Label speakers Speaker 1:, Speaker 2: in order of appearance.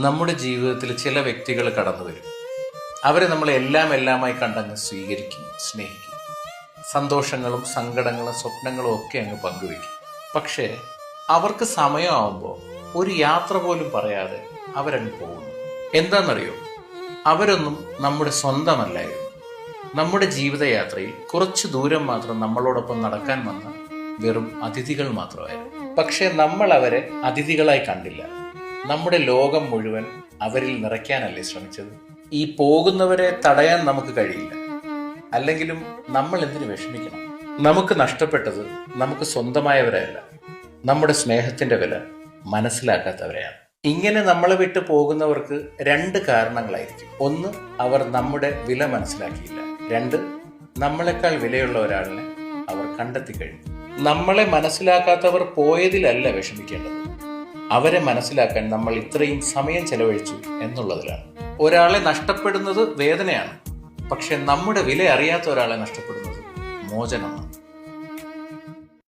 Speaker 1: നമ്മുടെ ജീവിതത്തിൽ ചില വ്യക്തികൾ കടന്നു വരും. അവരെ നമ്മൾ എല്ലാമായി കണ്ടങ്ങ് സ്വീകരിക്കും, സ്നേഹിക്കും. സന്തോഷങ്ങളും സങ്കടങ്ങളും സ്വപ്നങ്ങളും ഒക്കെ അങ്ങ് പങ്കുവയ്ക്കും. പക്ഷേ അവർക്ക് സമയമാവുമ്പോൾ ഒരു യാത്ര പോലും പറയാതെ അവരങ്ങ് പോകുന്നു. എന്താണെന്നറിയോ? അവരൊന്നും നമ്മുടെ സ്വന്തമല്ലായിരുന്നു. നമ്മുടെ ജീവിതയാത്രയിൽ കുറച്ചു ദൂരം മാത്രം നമ്മളോടൊപ്പം നടക്കാൻ വന്ന വെറും അതിഥികൾ മാത്രമായിരുന്നു. പക്ഷെ നമ്മൾ അവരെ അതിഥികളായി കണ്ടില്ല. നമ്മുടെ ലോകം മുഴുവൻ അവരിൽ നിറയ്ക്കാനല്ലേ ശ്രമിച്ചത്. ഈ പോകുന്നവരെ തടയാൻ നമുക്ക് കഴിയില്ല. അല്ലെങ്കിലും നമ്മൾ എന്തിനു വിഷമിക്കണം? നമുക്ക് നഷ്ടപ്പെട്ടത് നമുക്ക് സ്വന്തമായവരല്ല, നമ്മുടെ സ്നേഹത്തിന്റെ വില മനസ്സിലാക്കാത്തവരെയാണ്. ഇങ്ങനെ നമ്മളെ വിട്ടു പോകുന്നവർക്ക് രണ്ട് കാരണങ്ങളായിരിക്കും. ഒന്ന്, അവർ നമ്മുടെ വില മനസ്സിലാക്കിയില്ല. രണ്ട്, നമ്മളെക്കാൾ വിലയുള്ള ഒരാളിനെ അവർ കണ്ടെത്തി കഴിഞ്ഞു. നമ്മളെ മനസ്സിലാക്കാത്തവർ പോയതിലല്ല വിഷമിക്കേണ്ടത്, അവരെ മനസ്സിലാക്കാൻ നമ്മൾ ഇത്രയും സമയം ചെലവഴിച്ചു എന്നുള്ളതിലാണ്. ഒരാളെ നഷ്ടപ്പെടുന്നത് വേദനയാണ്, പക്ഷെ നമ്മുടെ വില അറിയാത്ത ഒരാളെ നഷ്ടപ്പെടുന്നത് മോചനമാണ്.